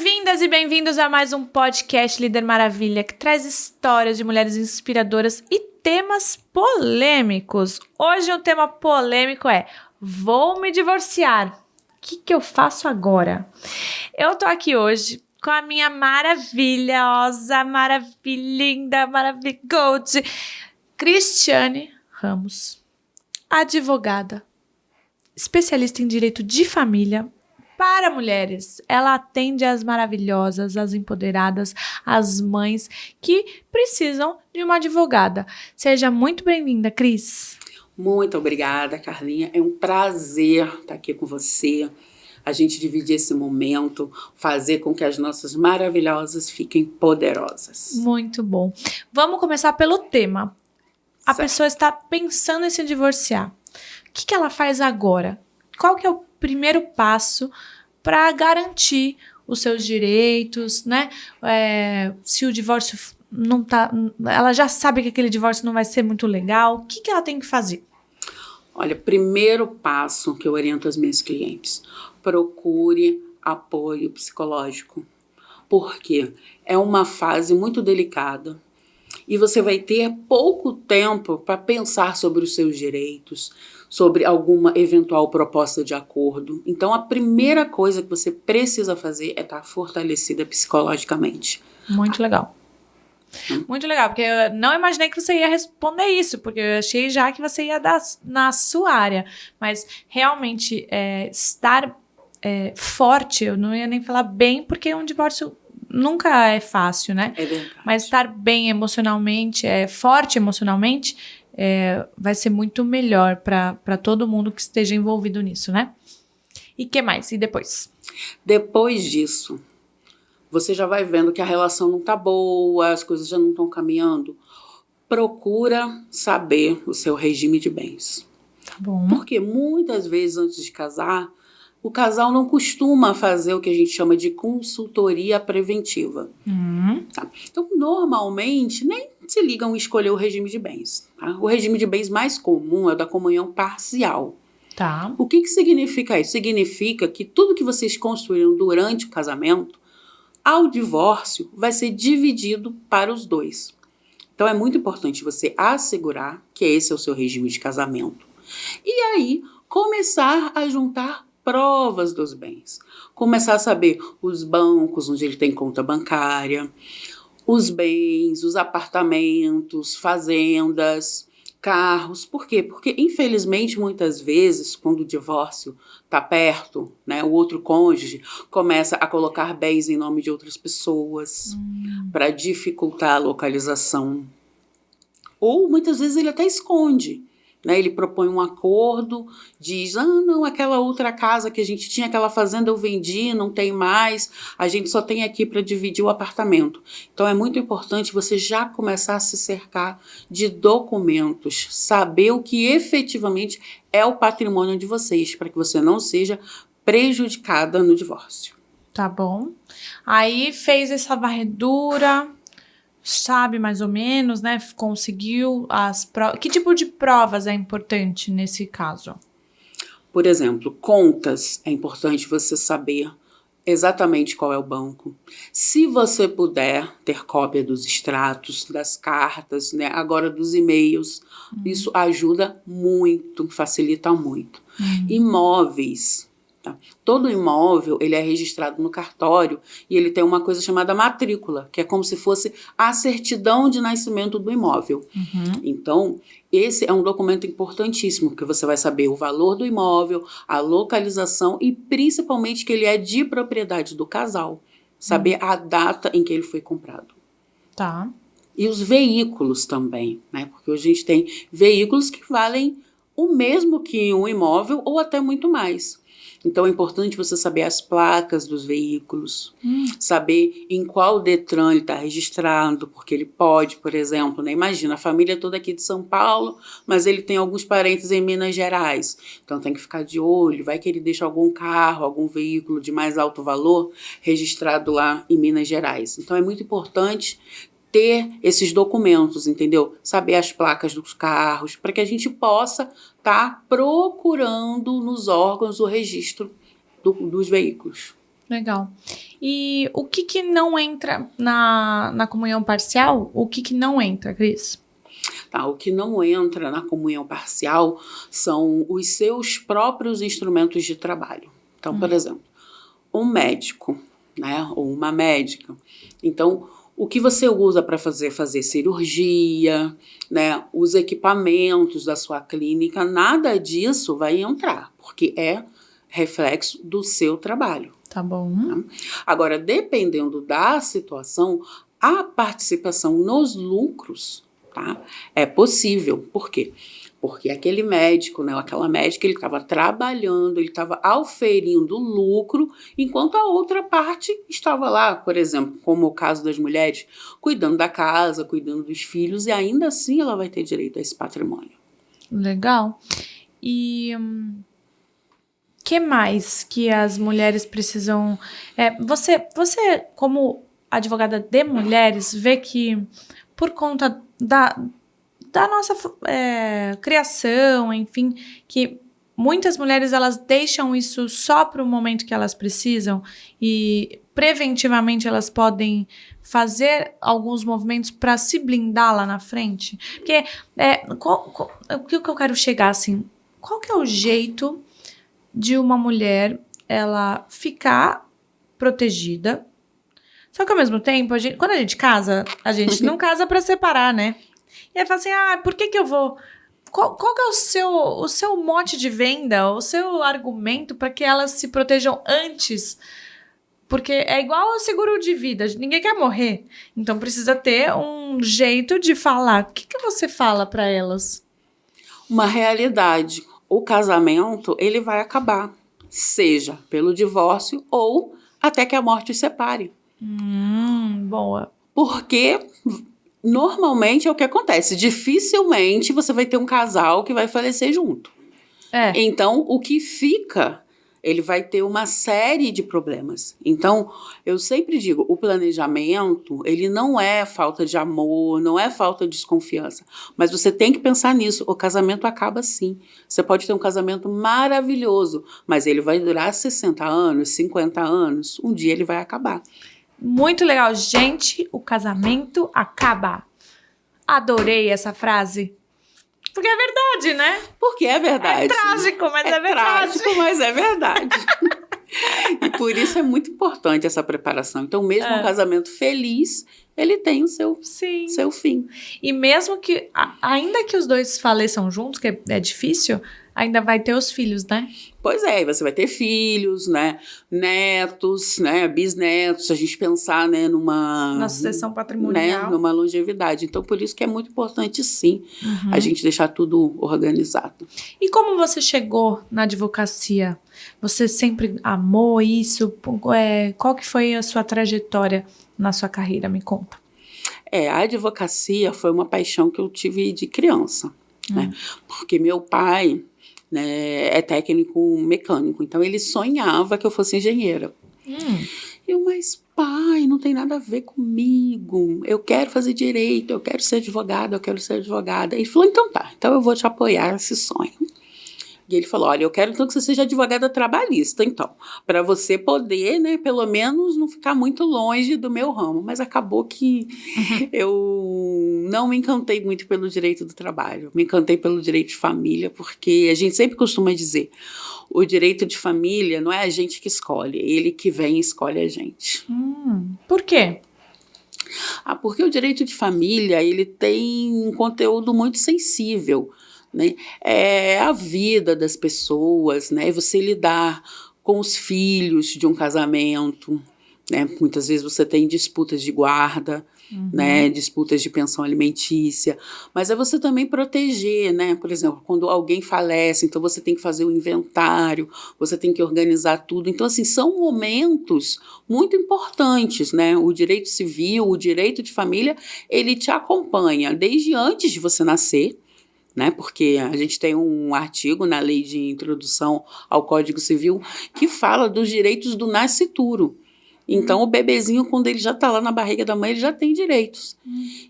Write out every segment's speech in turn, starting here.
Bem-vindas e bem-vindos a mais um podcast Líder Maravilha, que traz histórias de mulheres inspiradoras e temas polêmicos. Hoje o tema polêmico é: vou me divorciar. O que eu faço agora? Eu tô aqui hoje com a minha maravilhosa, maravilhinda, maravilhosa Cristiane Ramos, advogada, especialista em direito de família para mulheres. Ela atende as maravilhosas, as empoderadas, as mães que precisam de uma advogada. Seja muito bem-vinda, Cris. Muito obrigada, Carlinha. É um prazer estar aqui com você. A gente dividir esse momento, fazer com que as nossas maravilhosas fiquem poderosas. Muito bom. Vamos começar pelo tema. A Certo. pessoa está pensando em se divorciar. O que ela faz agora? Qual que é o primeiro passo para garantir os seus direitos, né? Se o divórcio não tá... Ela já sabe que aquele divórcio não vai ser muito legal. O que ela tem que fazer? Olha, primeiro passo que eu oriento as minhas clientes: procure apoio psicológico. Porque é uma fase muito delicada e você vai ter pouco tempo para pensar sobre os seus direitos, sobre alguma eventual proposta de acordo. Então, a primeira coisa que você precisa fazer é estar fortalecida psicologicamente. Muito legal. Muito legal, porque eu não imaginei que você ia responder isso, porque eu achei já que você ia dar na sua área. Mas, realmente, estar forte, eu não ia nem falar bem, porque um divórcio nunca é fácil, né? É verdade. Mas estar bem emocionalmente, forte emocionalmente, vai ser muito melhor para todo mundo que esteja envolvido nisso, né? E que mais? E depois? Depois disso, você já vai vendo que a relação não tá boa, as coisas já não estão caminhando. Procura saber o seu regime de bens. Tá bom. Porque muitas vezes antes de casar, o casal não costuma fazer o que a gente chama de consultoria preventiva. Tá? Então, normalmente, nem se ligam em escolher o regime de bens. Tá? O regime de bens mais comum é o da comunhão parcial. Tá. O que significa isso? Significa que tudo que vocês construíram durante o casamento, ao divórcio, vai ser dividido para os dois. Então, é muito importante você assegurar que esse é o seu regime de casamento. E aí, começar a juntar provas dos bens. Começar a saber os bancos onde ele tem conta bancária, os bens, os apartamentos, fazendas, carros. Por quê? Porque, infelizmente, muitas vezes, quando o divórcio está perto, né, o outro cônjuge começa a colocar bens em nome de outras pessoas para dificultar a localização. Ou, muitas vezes, ele até esconde. Né, ele propõe um acordo, diz: não, aquela outra casa que a gente tinha, aquela fazenda eu vendi, não tem mais, a gente só tem aqui para dividir o apartamento. Então é muito importante você já começar a se cercar de documentos, saber o que efetivamente é o patrimônio de vocês, para que você não seja prejudicada no divórcio. Tá bom. Aí fez essa varredura, sabe mais ou menos, né? Conseguiu as provas. Que tipo de provas é importante nesse caso? Por exemplo, contas, é importante você saber exatamente qual é o banco. Se você puder ter cópia dos extratos, das cartas, né, agora dos e-mails, isso ajuda muito, facilita muito. Imóveis. Tá? Todo imóvel ele é registrado no cartório e ele tem uma coisa chamada matrícula, que é como se fosse a certidão de nascimento do imóvel. Então, esse é um documento importantíssimo, porque você vai saber o valor do imóvel, a localização e principalmente que ele é de propriedade do casal. Saber a data em que ele foi comprado. Tá. E os veículos também, né? Porque hoje a gente tem veículos que valem o mesmo que um imóvel ou até muito mais. Então é importante você saber as placas dos veículos, saber em qual Detran ele está registrado, porque ele pode, por exemplo, né, imagina a família toda aqui de São Paulo, mas ele tem alguns parentes em Minas Gerais, então tem que ficar de olho, vai que ele deixa algum carro, algum veículo de mais alto valor registrado lá em Minas Gerais. Então é muito importante ter esses documentos, entendeu? Saber as placas dos carros, para que a gente possa estar procurando nos órgãos o registro dos veículos. Legal. E o que não entra na comunhão parcial? O que não entra, Cris? Tá, o que não entra na comunhão parcial são os seus próprios instrumentos de trabalho. Então, por exemplo, um médico, né, ou uma médica. Então, o que você usa para fazer cirurgia, né, os equipamentos da sua clínica, nada disso vai entrar, porque é reflexo do seu trabalho. Tá bom. Tá? Agora, dependendo da situação, a participação nos lucros, tá, é possível. Por quê? Porque aquele médico, né, aquela médica, ele estava trabalhando, ele estava auferindo lucro, enquanto a outra parte estava lá, por exemplo, como o caso das mulheres, cuidando da casa, cuidando dos filhos, e ainda assim ela vai ter direito a esse patrimônio. Legal. E que mais que as mulheres precisam... Você, como advogada de mulheres, vê que por conta da nossa criação, enfim, que muitas mulheres elas deixam isso só para o momento que elas precisam e preventivamente elas podem fazer alguns movimentos para se blindar lá na frente. Porque o que eu quero chegar assim, qual que é o jeito de uma mulher ela ficar protegida? Só que ao mesmo tempo, quando a gente casa, a gente não casa para separar, né? E aí fala assim, por que eu vou... Qual que é o seu mote de venda, o seu argumento para que elas se protejam antes? Porque é igual ao seguro de vida, ninguém quer morrer. Então precisa ter um jeito de falar. O que você fala para elas? Uma realidade. O casamento, ele vai acabar. Seja pelo divórcio ou até que a morte os separe. Boa. Porque... normalmente é o que acontece. Dificilmente você vai ter um casal que vai falecer junto. Então, o que fica, ele vai ter uma série de problemas. Então, eu sempre digo, o planejamento, ele não é falta de amor, não é falta de desconfiança. Mas você tem que pensar nisso. O casamento acaba sim. Você pode ter um casamento maravilhoso, mas ele vai durar 60 anos, 50 anos. Um dia ele vai acabar. Muito legal. Gente, o casamento acaba. Adorei essa frase. Porque é verdade, né? Porque é verdade. É trágico, mas é verdade. Trágico, mas é verdade. E por isso é muito importante essa preparação. Então, mesmo um casamento feliz, ele tem o seu fim. E mesmo que, ainda que os dois faleçam juntos, que é difícil, ainda vai ter os filhos, né? Pois é, você vai ter filhos, né? Netos, né? Bisnetos, se a gente pensar, né, na sucessão patrimonial. Né, numa longevidade. Então, por isso que é muito importante, sim, a gente deixar tudo organizado. E como você chegou na advocacia? Você sempre amou isso? Qual que foi a sua trajetória na sua carreira? Me conta. A advocacia foi uma paixão que eu tive de criança, né? Porque meu pai... né, é técnico mecânico, então ele sonhava que eu fosse engenheira. Mas pai, não tem nada a ver comigo, eu quero fazer direito, eu quero ser advogada, Ele falou, então tá, então eu vou te apoiar nesse sonho. E ele falou, olha, eu quero então que você seja advogada trabalhista, então, para você poder, né, pelo menos não ficar muito longe do meu ramo. Mas acabou que eu não me encantei muito pelo direito do trabalho, me encantei pelo direito de família, porque a gente sempre costuma dizer, o direito de família não é a gente que escolhe, é ele que vem e escolhe a gente. Por quê? Porque o direito de família, ele tem um conteúdo muito sensível, né? É a vida das pessoas, né? Você lidar com os filhos de um casamento, né? Muitas vezes você tem disputas de guarda, né? Disputas de pensão alimentícia, mas é você também proteger, né? Por exemplo, quando alguém falece, então você tem que fazer o inventário, você tem que organizar tudo. Então, assim, são momentos muito importantes, né? O direito civil, o direito de família, ele te acompanha desde antes de você nascer, né? Porque a gente tem um artigo na Lei de Introdução ao Código Civil que fala dos direitos do nascituro. Então, o bebezinho, quando ele já está lá na barriga da mãe, ele já tem direitos.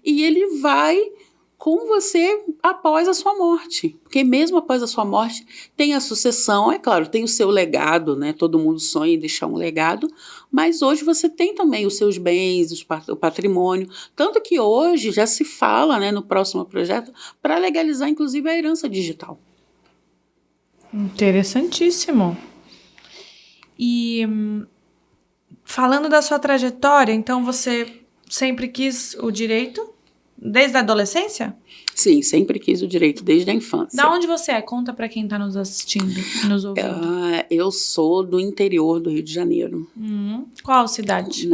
E ele vai com você após a sua morte. Porque mesmo após a sua morte, tem a sucessão, é claro, tem o seu legado, né? Todo mundo sonha em deixar um legado, mas hoje você tem também os seus bens, o patrimônio. Tanto que hoje já se fala, né, no próximo projeto, para legalizar, inclusive, a herança digital. Interessantíssimo. E falando da sua trajetória, então você sempre quis o direito? Desde a adolescência? Sim, sempre quis o direito desde a infância. Da onde você é? Conta pra quem tá nos assistindo, nos ouvindo. Eu sou do interior do Rio de Janeiro. Qual cidade?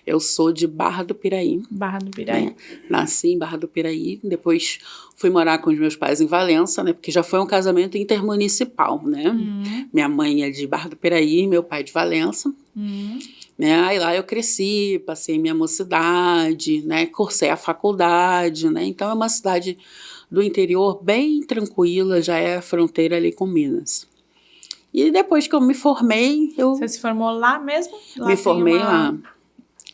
Eu sou de Barra do Piraí. Barra do Piraí. Né? Nasci em Barra do Piraí, depois fui morar com os meus pais em Valença, né? Porque já foi um casamento intermunicipal, né? Minha mãe é de Barra do Piraí, meu pai de Valença. Né? Aí lá eu cresci, passei minha mocidade, né? Cursei a faculdade, né? Então é uma cidade do interior bem tranquila, já é a fronteira ali com Minas. E depois que eu me formei, Você se formou lá mesmo? Lá me formei lá.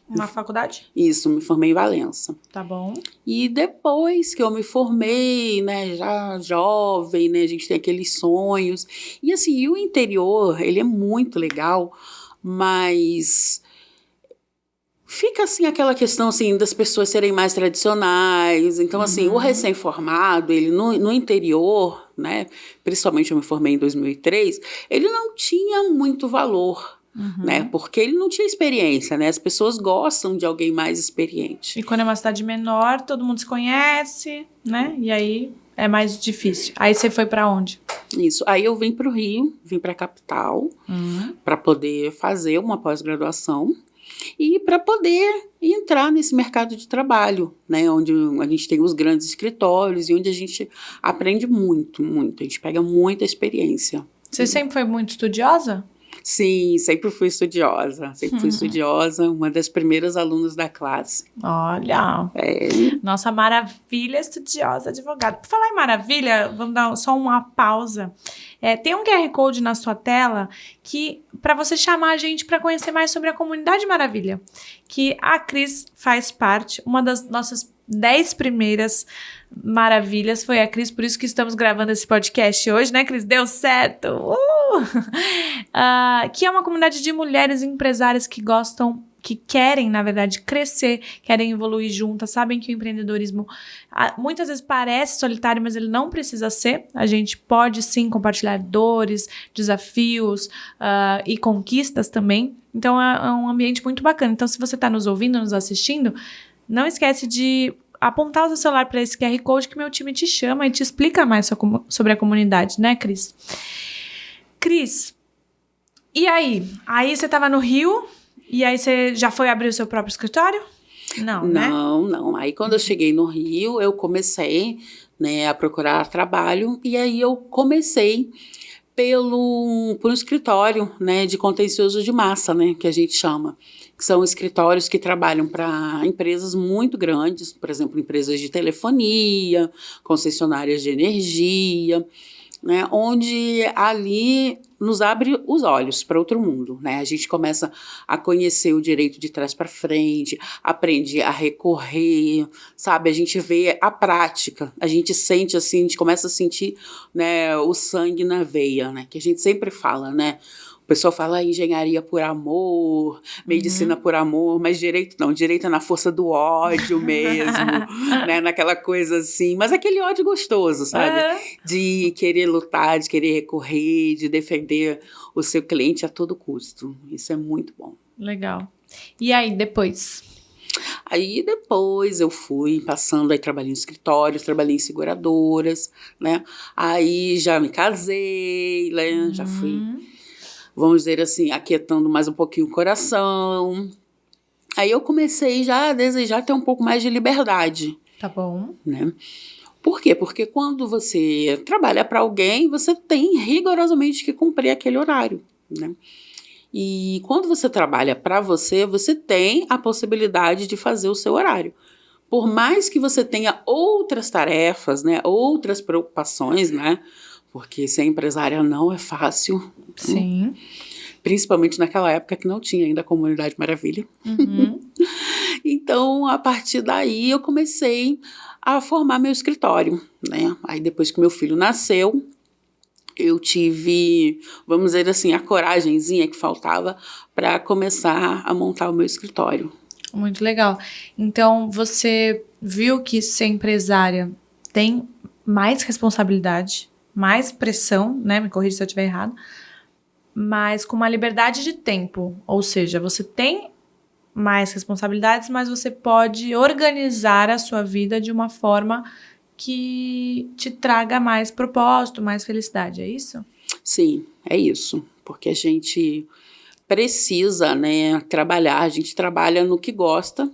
Uma faculdade? Isso, me formei em Valença. Tá bom. E depois que eu me formei, né, já jovem, né, a gente tem aqueles sonhos. E assim, e o interior, ele é muito legal, mas fica assim aquela questão assim das pessoas serem mais tradicionais. Então assim, o recém-formado, ele no interior, né, principalmente eu me formei em 2003, ele não tinha muito valor. Né, porque ele não tinha experiência, né? As pessoas gostam de alguém mais experiente. E quando é uma cidade menor, todo mundo se conhece, né? E aí é mais difícil. Aí você foi pra onde? Isso. Aí eu vim para o Rio, vim para a capital, para poder fazer uma pós-graduação e para poder entrar nesse mercado de trabalho, né? Onde a gente tem os grandes escritórios e onde a gente aprende muito, muito. A gente pega muita experiência. Você sempre foi muito estudiosa? Sim, sempre fui estudiosa. Sempre fui estudiosa, uma das primeiras alunas da classe. Olha, nossa maravilha estudiosa advogada. Por falar em maravilha, vamos dar só uma pausa. Tem um QR Code na sua tela que para você chamar a gente para conhecer mais sobre a Comunidade Maravilha, que a Cris faz parte, uma das nossas 10 primeiras maravilhas foi a Cris, por isso que estamos gravando esse podcast hoje, né, Cris? Deu certo! Que é uma comunidade de mulheres empresárias que gostam, que querem, na verdade, crescer, querem evoluir juntas, sabem que o empreendedorismo muitas vezes parece solitário, mas ele não precisa ser. A gente pode, sim, compartilhar dores, desafios e conquistas também. Então, é um ambiente muito bacana. Então, se você está nos ouvindo, nos assistindo, não esquece de apontar o seu celular para esse QR Code que meu time te chama e te explica mais sobre a comunidade, né, Cris? Cris, e aí? Aí você estava no Rio e aí você já foi abrir o seu próprio escritório? Não, né? Não. Aí quando eu cheguei no Rio, eu comecei, né, a procurar trabalho e aí eu comecei por um escritório, né, de contencioso de massa, né, que a gente chama. Que são escritórios que trabalham para empresas muito grandes, por exemplo, empresas de telefonia, concessionárias de energia, né, onde ali nos abre os olhos para outro mundo, né? A gente começa a conhecer o direito de trás para frente, aprende a recorrer, sabe? A gente vê a prática, a gente sente assim, a gente começa a sentir, né, o sangue na veia, né? Que a gente sempre fala, né? O pessoal fala engenharia por amor, medicina por amor, mas direito não, direito é na força do ódio mesmo, né, naquela coisa assim, mas aquele ódio gostoso, sabe? De querer lutar, de querer recorrer, de defender o seu cliente a todo custo. Isso é muito bom. Legal. E aí, depois? Aí depois eu fui passando, aí trabalhei em escritórios, trabalhei em seguradoras, né? Aí já me casei, né? Já fui, vamos dizer assim, aquietando mais um pouquinho o coração. Aí eu comecei já a desejar ter um pouco mais de liberdade. Tá bom. Né? Por quê? Porque quando você trabalha para alguém, você tem rigorosamente que cumprir aquele horário, né? E quando você trabalha para você, você tem a possibilidade de fazer o seu horário. Por mais que você tenha outras tarefas, né, outras preocupações, né? Porque ser empresária não é fácil. Sim. Principalmente naquela época que não tinha ainda a Comunidade Maravilha. Então, a partir daí, eu comecei a formar meu escritório, né? Aí, depois que meu filho nasceu, eu tive, vamos dizer assim, a coragenzinha que faltava para começar a montar o meu escritório. Muito legal. Então, você viu que ser empresária tem mais responsabilidade, mais pressão, né? Me corrija se eu estiver errado, mas com uma liberdade de tempo. Ou seja, você tem mais responsabilidades, mas você pode organizar a sua vida de uma forma que te traga mais propósito, mais felicidade, é isso? Sim, é isso. Porque a gente precisa, né, trabalhar, a gente trabalha no que gosta,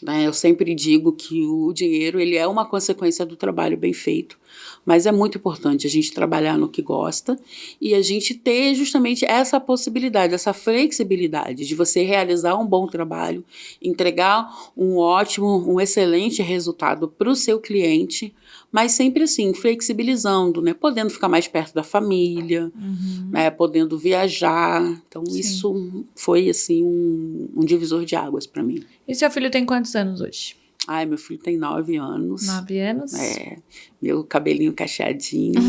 né? Eu sempre digo que o dinheiro ele é uma consequência do trabalho bem feito, mas é muito importante a gente trabalhar no que gosta e a gente ter justamente essa possibilidade, essa flexibilidade de você realizar um bom trabalho, entregar um excelente resultado para o seu cliente, mas sempre assim, flexibilizando, né? Podendo ficar mais perto da família, né? Podendo viajar. Então, Sim. Isso foi assim um divisor de águas para mim. E seu filho tem quantos anos hoje? Ai, meu filho tem 9 anos. 9 anos? É, meu cabelinho cacheadinho.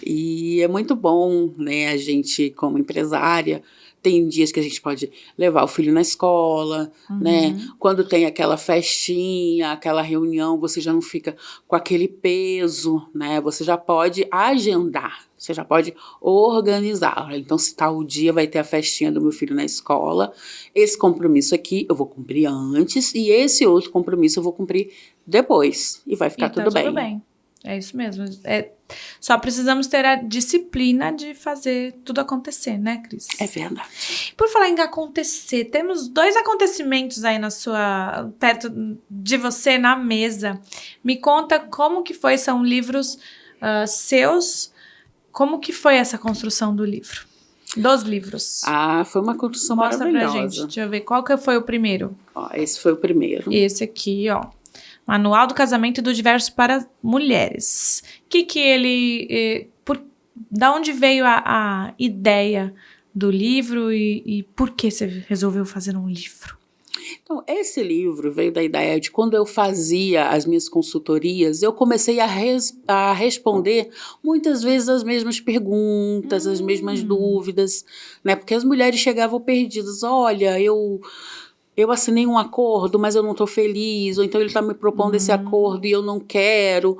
E é muito bom, né? A gente, como empresária, tem dias que a gente pode levar o filho na escola, né? Quando tem aquela festinha, aquela reunião, você já não fica com aquele peso, né? Você já pode agendar, você já pode organizar. Então, se tal dia vai ter a festinha do meu filho na escola, esse compromisso aqui eu vou cumprir antes e esse outro compromisso eu vou cumprir depois. E vai ficar tudo bem. Tudo bem. É isso mesmo. Só precisamos ter a disciplina de fazer tudo acontecer, né, Cris? É verdade. Por falar em acontecer, temos 2 acontecimentos aí perto de você na mesa. Me conta como que foi, são livros seus, como que foi essa construção do livro? Dos livros. Ah, foi uma construção Mostra maravilhosa. pra gente, deixa eu ver, qual que foi o primeiro? Ó, esse foi o primeiro. Esse aqui, ó. Manual do Casamento e do Divórcio para Mulheres. Que ele... da onde veio a ideia do livro e por que você resolveu fazer um livro? Então, esse livro veio da ideia de quando eu fazia as minhas consultorias, eu comecei a responder muitas vezes as mesmas perguntas, as mesmas dúvidas, né? Porque as mulheres chegavam perdidas. Olha, eu assinei um acordo, mas eu não estou feliz, ou então ele está me propondo esse acordo e eu não quero,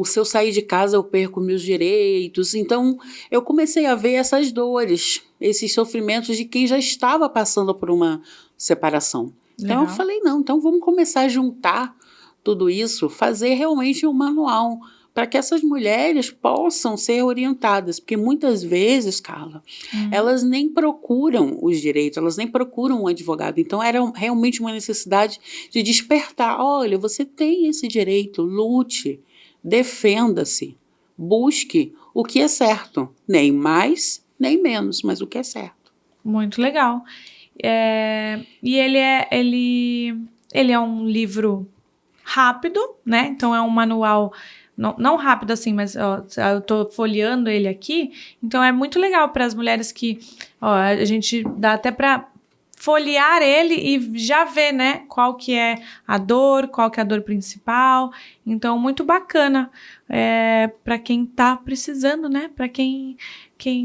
se eu sair de casa eu perco meus direitos. Então, eu comecei a ver essas dores, esses sofrimentos de quem já estava passando por uma separação. Então, eu falei, não, então vamos começar a juntar tudo isso, fazer realmente um manual, para que essas mulheres possam ser orientadas, porque muitas vezes, Carla, elas nem procuram os direitos, elas nem procuram um advogado, então era realmente uma necessidade de despertar, olha, você tem esse direito, lute, defenda-se, busque o que é certo, nem mais, nem menos, mas o que é certo. Muito legal. E ele é um livro rápido, né? Então é um manual não rápido assim, mas ó, eu tô folheando ele aqui, então é muito legal para as mulheres que a gente dá até para folhear ele e já ver, né, qual que é a dor, qual que é a dor principal. Então, muito bacana para quem tá precisando, né, para quem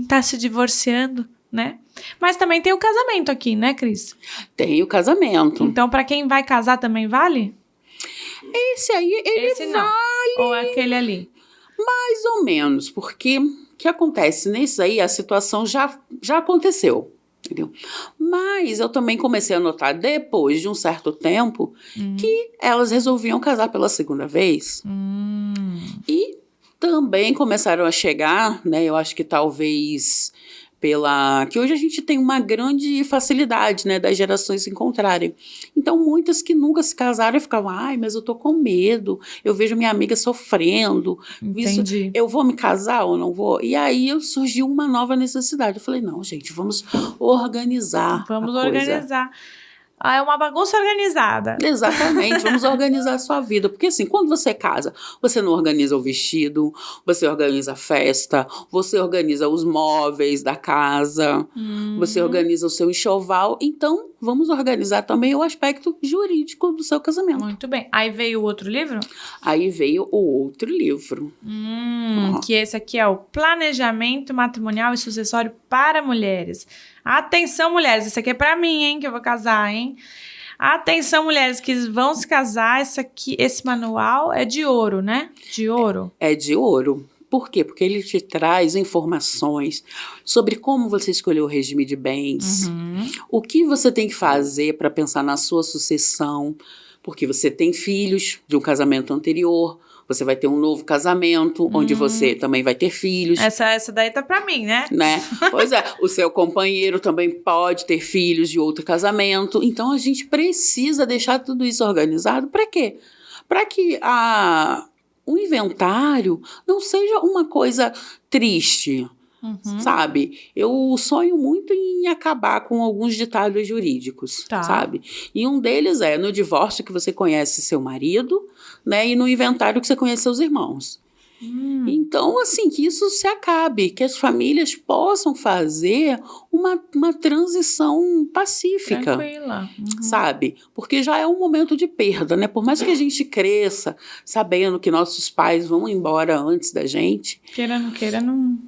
tá se divorciando, né? Mas também tem o casamento aqui, né, Cris? Tem o casamento. Então, para quem vai casar também vale? Esse aí, Esse não. vale. Ou é aquele ali? Mais ou menos, porque o que acontece? Nesse aí, a situação já aconteceu, entendeu? Mas eu também comecei a notar, depois de um certo tempo, que elas resolviam casar pela segunda vez. E também começaram a chegar, né? Eu acho que talvez que hoje a gente tem uma grande facilidade, né, das gerações se encontrarem. Então, muitas que nunca se casaram ficavam, ai, mas eu tô com medo, eu vejo minha amiga sofrendo, Entendi. Eu vou me casar ou não vou? E aí surgiu uma nova necessidade. Eu falei, não, gente, vamos organizar. Vamos organizar. É uma bagunça organizada. Exatamente, vamos organizar a sua vida. Porque assim, quando você casa, você não organiza o vestido, você organiza a festa, você organiza os móveis da casa, você organiza o seu enxoval. Então, vamos organizar também o aspecto jurídico do seu casamento. Muito bem. Aí veio o outro livro? Aí veio o outro livro. Que esse aqui é o Planejamento Matrimonial e Sucessório para Mulheres. Atenção, mulheres, esse aqui é para mim, hein, que eu vou casar, hein? Atenção, mulheres que vão se casar, esse manual é de ouro, né? De ouro. É de ouro. Por quê? Porque ele te traz informações sobre como você escolheu o regime de bens, o que você tem que fazer para pensar na sua sucessão, porque você tem filhos de um casamento anterior, você vai ter um novo casamento, onde você também vai ter filhos. Essa daí tá para mim, né? Pois é, o seu companheiro também pode ter filhos de outro casamento. Então, a gente precisa deixar tudo isso organizado. Para quê? Para que o inventário não seja uma coisa triste, sabe? Eu sonho muito em acabar com alguns ditados jurídicos, sabe? E um deles é no divórcio que você conhece seu marido, né? E no inventário que você conhece seus irmãos. Então, assim, que isso se acabe, que as famílias possam fazer uma transição pacífica. Tranquila. Sabe? Porque já é um momento de perda, né? Por mais que a gente cresça sabendo que nossos pais vão embora antes da gente. Queira, não queira, não.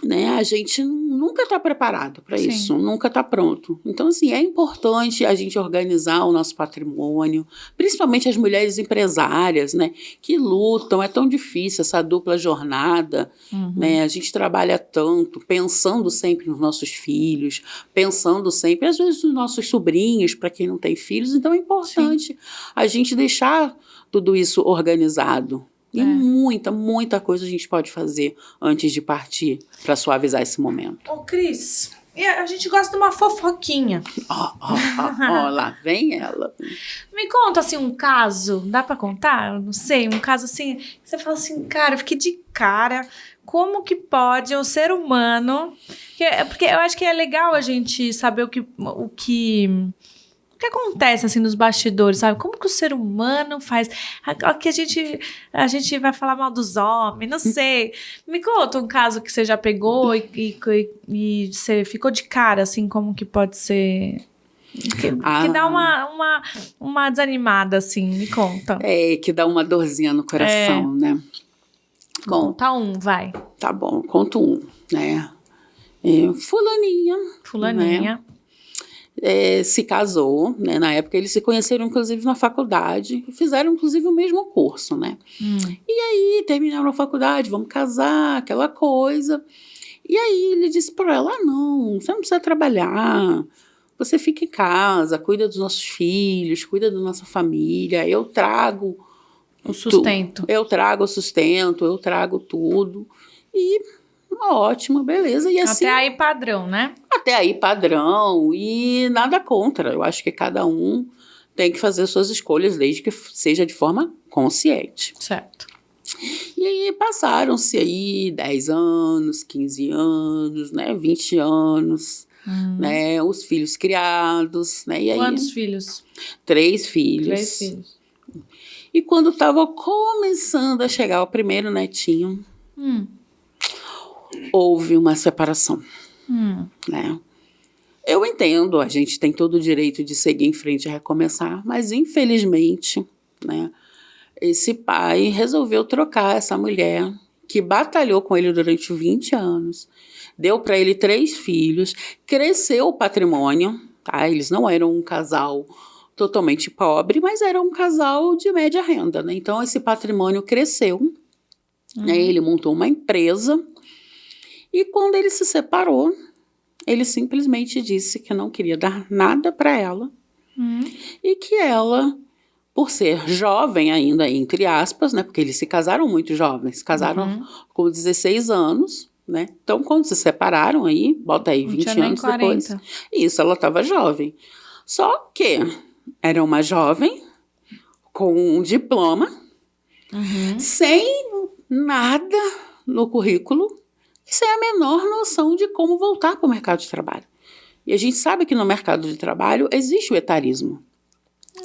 Né? A gente nunca está preparado para isso, nunca está pronto. Então, assim, é importante a gente organizar o nosso patrimônio, principalmente as mulheres empresárias, né? Que lutam, é tão difícil essa dupla jornada, né? A gente trabalha tanto, pensando sempre nos nossos filhos, pensando sempre, às vezes, nos nossos sobrinhos, para quem não tem filhos. Então, é importante a gente deixar tudo isso organizado. E muita coisa a gente pode fazer antes de partir para suavizar esse momento. Ô, Cris, a gente gosta de uma fofoquinha. Lá vem ela. Me conta, assim, um caso, dá pra contar? Eu não sei, um caso assim, que você fala assim, cara, eu fiquei de cara, como que pode um ser humano... Porque eu acho que é legal a gente saber o que acontece, assim, nos bastidores, sabe? Como que o ser humano faz... Aqui a gente vai falar mal dos homens, não sei. Me conta um caso que você já pegou e você ficou de cara, assim, como que pode ser... Que dá uma desanimada, assim, me conta. Que dá uma dorzinha no coração, né? Bom, conta um, vai. Tá bom, conto um, né? Fulaninha. Né? Se casou, né? Na época eles se conheceram inclusive na faculdade, fizeram inclusive o mesmo curso, né? E aí terminaram a faculdade, vamos casar, aquela coisa. E aí ele disse para ela, não, você não precisa trabalhar, você fica em casa, cuida dos nossos filhos, cuida da nossa família, eu trago o sustento. Eu trago o sustento, eu trago tudo. E ótimo, beleza. E assim, até aí padrão, né? Até aí padrão e nada contra. Eu acho que cada um tem que fazer suas escolhas desde que seja de forma consciente. Certo. E aí passaram-se aí 10 anos, 15 anos, né, 20 anos, né, os filhos criados, né. E aí, quantos filhos? 3 filhos. 3 filhos. E quando estava começando a chegar o primeiro netinho, houve uma separação, né? Eu entendo, a gente tem todo o direito de seguir em frente e recomeçar, mas infelizmente, né, esse pai resolveu trocar essa mulher que batalhou com ele durante 20 anos, deu para ele 3 filhos, cresceu o patrimônio, tá? Eles não eram um casal totalmente pobre, mas eram um casal de média renda, né? Então esse patrimônio cresceu, né? Ele montou uma empresa. E quando ele se separou, ele simplesmente disse que não queria dar nada para ela e que ela, por ser jovem ainda, entre aspas, né, porque eles se casaram muito jovens, casaram com 16 anos, né? Então, quando se separaram aí, bota aí 20 anos depois, isso, ela estava jovem. Só que era uma jovem com um diploma, sem nada no currículo, sem a menor noção de como voltar para o mercado de trabalho. E a gente sabe que no mercado de trabalho existe o etarismo.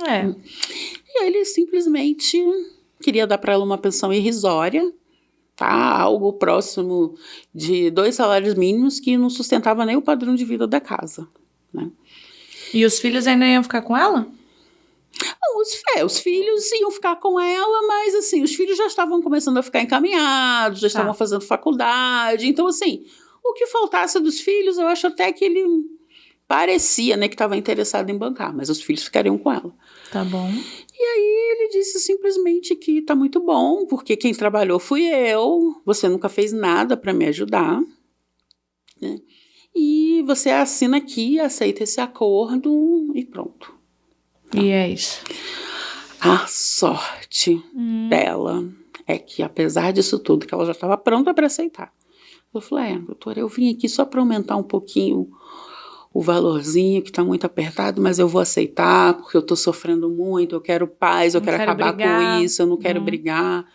E ele simplesmente queria dar para ela uma pensão irrisória, tá? Algo próximo de 2 salários mínimos que não sustentava nem o padrão de vida da casa, né? E os filhos ainda iam ficar com ela? Os filhos iam ficar com ela, mas assim, os filhos já estavam começando a ficar encaminhados, já estavam fazendo faculdade. Então, assim, o que faltasse dos filhos, eu acho até que ele parecia, né, que estava interessado em bancar, mas os filhos ficariam com ela. Tá bom. E aí ele disse simplesmente que tá muito bom, porque quem trabalhou fui eu, você nunca fez nada para me ajudar, né? E você assina aqui, aceita esse acordo e pronto. E é isso. A sorte dela é que, apesar disso tudo, que ela já estava pronta para aceitar. Eu falei, doutora, eu vim aqui só para aumentar um pouquinho o valorzinho, que está muito apertado, mas eu vou aceitar, porque eu estou sofrendo muito, eu quero paz, eu quero acabar brigar com isso, eu não quero brigar.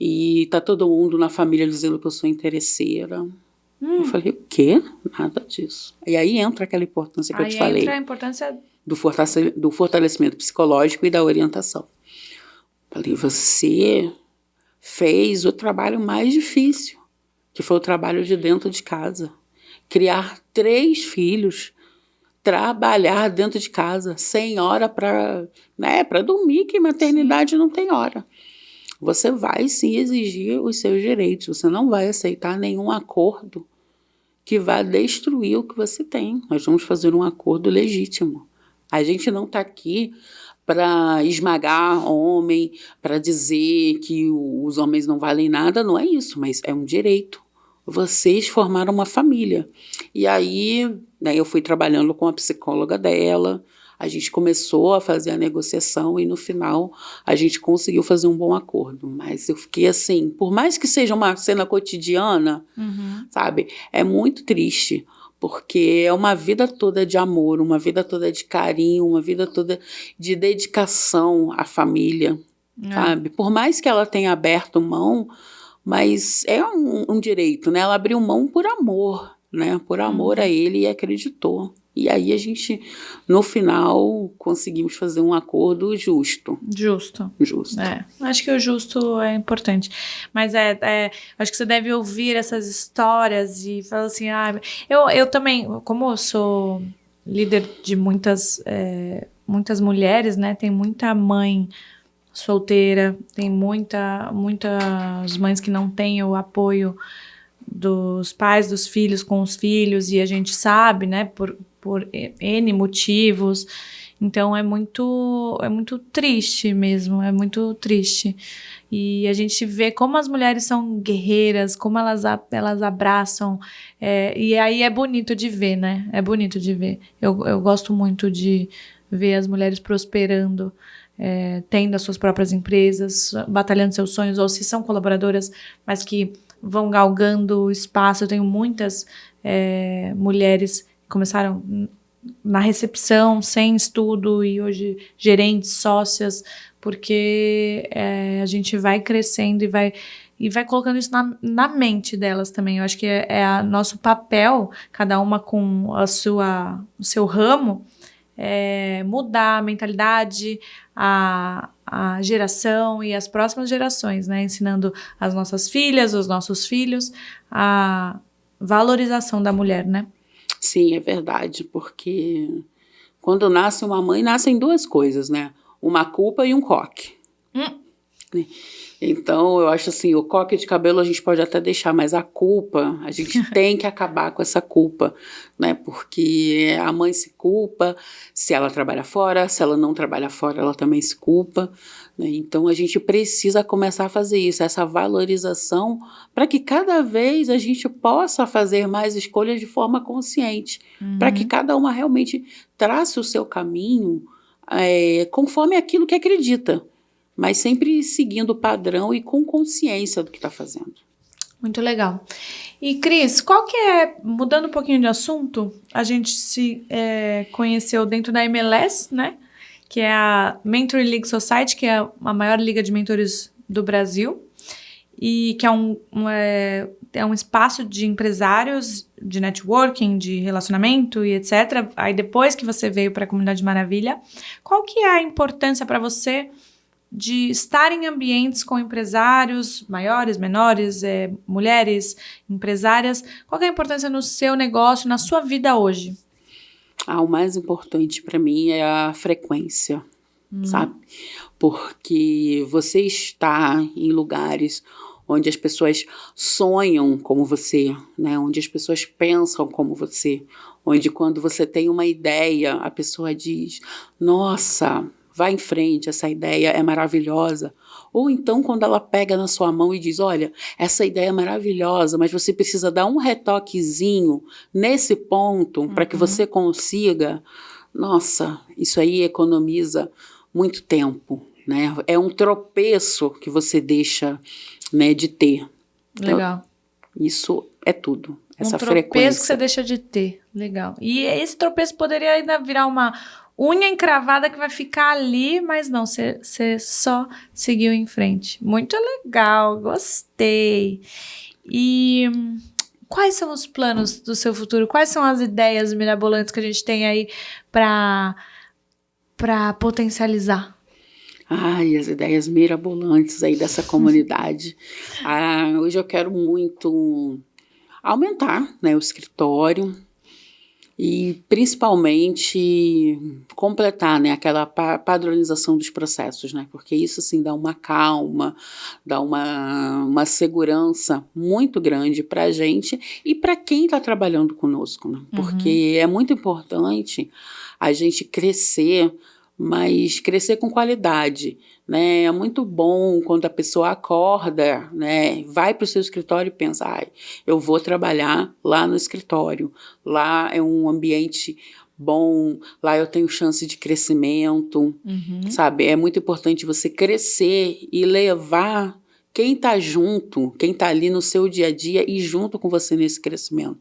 E tá todo mundo na família dizendo que eu sou interesseira. Eu falei, o quê? Nada disso. E aí entra aquela importância que eu te falei. Aí entra a importância do fortalecimento psicológico e da orientação. Falei, você fez o trabalho mais difícil, que foi o trabalho de dentro de casa. Criar 3 filhos, trabalhar dentro de casa, sem hora para dormir, que maternidade não tem hora. Você vai sim exigir os seus direitos, você não vai aceitar nenhum acordo que vá destruir o que você tem. Nós vamos fazer um acordo legítimo. A gente não está aqui para esmagar homem, para dizer que os homens não valem nada, não é isso, mas é um direito. Vocês formaram uma família. E aí, né, eu fui trabalhando com a psicóloga dela, a gente começou a fazer a negociação e no final a gente conseguiu fazer um bom acordo. Mas eu fiquei assim, por mais que seja uma cena cotidiana, sabe, é muito triste. Porque é uma vida toda de amor, uma vida toda de carinho, uma vida toda de dedicação à família, sabe? Por mais que ela tenha aberto mão, mas é um direito, né? Ela abriu mão por amor, né? Por amor a ele e acreditou. E aí a gente, no final, conseguimos fazer um acordo justo. Justo. Acho que o justo é importante. Mas acho que você deve ouvir essas histórias e falar assim, eu também, como eu sou líder de muitas mulheres, né? Tem muita mãe solteira, tem muitas mães que não têm o apoio dos pais, dos filhos com os filhos, e a gente sabe, né, por N motivos. Então é muito triste mesmo, é muito triste. E a gente vê como as mulheres são guerreiras, como elas abraçam, e aí é bonito de ver, né? É bonito de ver. Eu gosto muito de ver as mulheres prosperando, tendo as suas próprias empresas, batalhando seus sonhos, ou se são colaboradoras, mas que vão galgando espaço. Eu tenho muitas mulheres que começaram na recepção, sem estudo, e hoje gerentes, sócias, porque a gente vai crescendo e vai colocando isso na mente delas também. Eu acho que é nosso papel, cada uma com o seu ramo, mudar a mentalidade, a geração e as próximas gerações, né? Ensinando as nossas filhas, os nossos filhos, a valorização da mulher, né? Sim, é verdade, porque quando nasce uma mãe, nascem 2 coisas, né? Uma culpa e um coque. Então, eu acho assim, o coque de cabelo a gente pode até deixar, mas a culpa, a gente tem que acabar com essa culpa, né? Porque a mãe se culpa se ela trabalha fora, se ela não trabalha fora, ela também se culpa, né? Então, a gente precisa começar a fazer isso, essa valorização, para que cada vez a gente possa fazer mais escolhas de forma consciente, para que cada uma realmente trace o seu caminho conforme aquilo que acredita, mas sempre seguindo o padrão e com consciência do que está fazendo. Muito legal. E, Cris, qual que mudando um pouquinho de assunto, a gente se conheceu dentro da MLS, né? Que é a Mentoring League Society, que é a maior liga de mentores do Brasil, e que é um espaço de empresários, de networking, de relacionamento e etc. Aí depois que você veio para a Comunidade Maravilha, qual que é a importância para você de estar em ambientes com empresários maiores, menores, mulheres, empresárias? Qual que é a importância no seu negócio, na sua vida hoje? O mais importante para mim é a frequência, sabe? Porque você está em lugares onde as pessoas sonham como você, né? Onde as pessoas pensam como você, onde quando você tem uma ideia, a pessoa diz, nossa, vai em frente, essa ideia é maravilhosa. Ou então quando ela pega na sua mão e diz, olha, essa ideia é maravilhosa, mas você precisa dar um retoquezinho nesse ponto para que você consiga. Nossa, isso aí economiza muito tempo, né? É um tropeço que você deixa, né, de ter. Legal. Então, isso é tudo. Essa tropeço frequência que você deixa de ter. Legal. E esse tropeço poderia ainda virar uma unha encravada que vai ficar ali, mas não, você só seguiu em frente. Muito legal, gostei. E quais são os planos do seu futuro? Quais são as ideias mirabolantes que a gente tem aí para potencializar? Ai, as ideias mirabolantes aí dessa comunidade. Hoje eu quero muito aumentar, né, o escritório e principalmente completar, né, aquela padronização dos processos, né, porque isso assim dá uma calma, dá uma segurança muito grande para a gente e para quem está trabalhando conosco, né, porque é muito importante a gente crescer, mas crescer com qualidade, né? É muito bom quando a pessoa acorda, né? Vai para o seu escritório e pensa, eu vou trabalhar lá no escritório, lá é um ambiente bom, lá eu tenho chance de crescimento, sabe? É muito importante você crescer e levar quem está junto, quem está ali no seu dia a dia e junto com você nesse crescimento.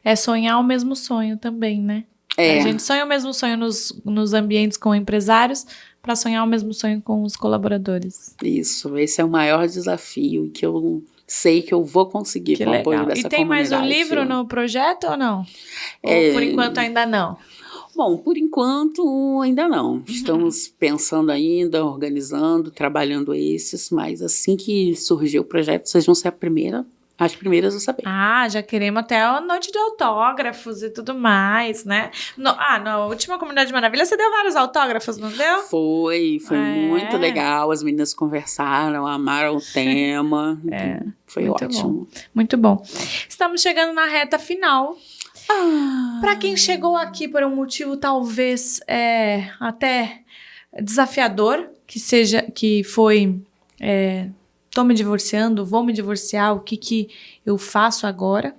É sonhar o mesmo sonho também, né? A gente sonha o mesmo sonho nos ambientes com empresários para sonhar o mesmo sonho com os colaboradores. Isso, esse é o maior desafio que eu sei que eu vou conseguir com o apoio dessa comunidade. E tem mais um livro no projeto ou não? Ou por enquanto ainda não? Bom, por enquanto ainda não. Estamos pensando ainda, organizando, trabalhando esses, mas assim que surgir o projeto, vocês vão ser as primeiras a saber. Já queremos até a noite de autógrafos e tudo mais, né? Na última Comunidade Maravilha você deu vários autógrafos, não deu? Foi muito legal. As meninas conversaram, amaram o tema. Foi muito ótimo. Muito bom. Estamos chegando na reta final. Para quem chegou aqui por um motivo talvez até desafiador, que foi... Tô me divorciando, vou me divorciar, o que eu faço agora?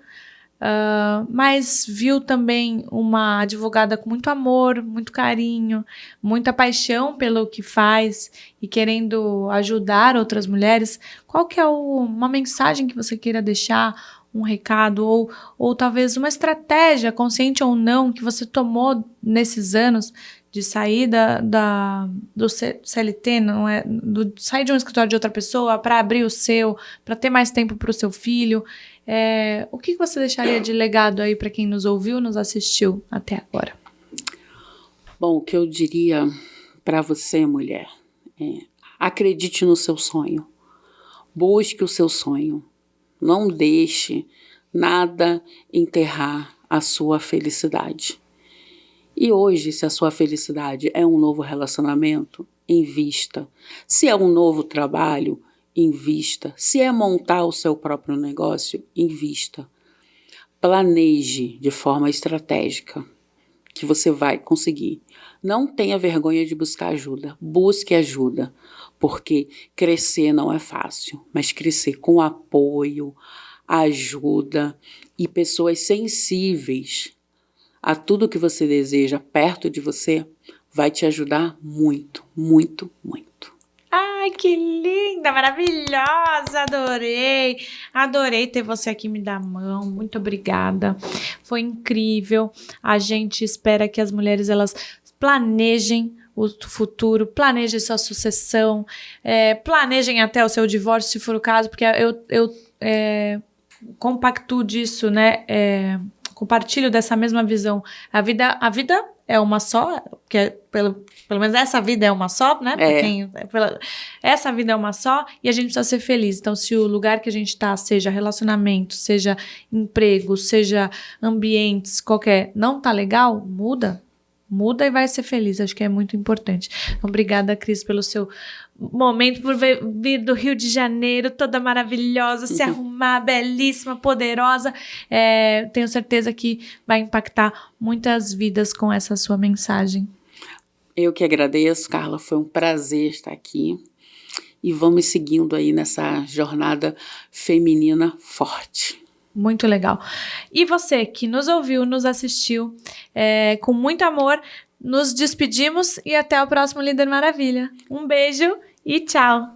Mas viu também uma advogada com muito amor, muito carinho, muita paixão pelo que faz e querendo ajudar outras mulheres. Qual que é uma mensagem que você queira deixar, um recado ou talvez uma estratégia, consciente ou não, que você tomou nesses anos de sair do CLT, sair de um escritório de outra pessoa para abrir o seu, para ter mais tempo para o seu filho. O que você deixaria de legado aí para quem nos ouviu, nos assistiu até agora? Bom, o que eu diria para você, mulher, acredite no seu sonho. Busque o seu sonho. Não deixe nada enterrar a sua felicidade. E hoje, se a sua felicidade é um novo relacionamento, invista. Se é um novo trabalho, invista. Se é montar o seu próprio negócio, invista. Planeje de forma estratégica, que você vai conseguir. Não tenha vergonha de buscar ajuda. Busque ajuda, porque crescer não é fácil, mas crescer com apoio, ajuda e pessoas sensíveis a tudo que você deseja perto de você, vai te ajudar muito, muito, muito. Ai, que linda, maravilhosa, adorei. Adorei ter você aqui me dar a mão, muito obrigada. Foi incrível. A gente espera que as mulheres, elas planejem o futuro, planejem sua sucessão, planejem até o seu divórcio, se for o caso, porque eu compacto disso, né? Compartilho dessa mesma visão. A vida é uma só, porque pelo menos essa vida é uma só, né? Essa vida é uma só e a gente precisa ser feliz. Então, se o lugar que a gente tá, seja relacionamento, seja emprego, seja ambientes, qualquer, não tá legal, muda e vai ser feliz. Acho que é muito importante. Então, obrigada, Cris, pelo seu momento, por vir do Rio de Janeiro, toda maravilhosa, se arrumar, belíssima, poderosa. Tenho certeza que vai impactar muitas vidas com essa sua mensagem. Eu que agradeço, Carla. Foi um prazer estar aqui. E vamos seguindo aí nessa jornada feminina forte. Muito legal. E você que nos ouviu, nos assistiu, com muito amor, nos despedimos e até o próximo Líder Maravilha. Um beijo e tchau!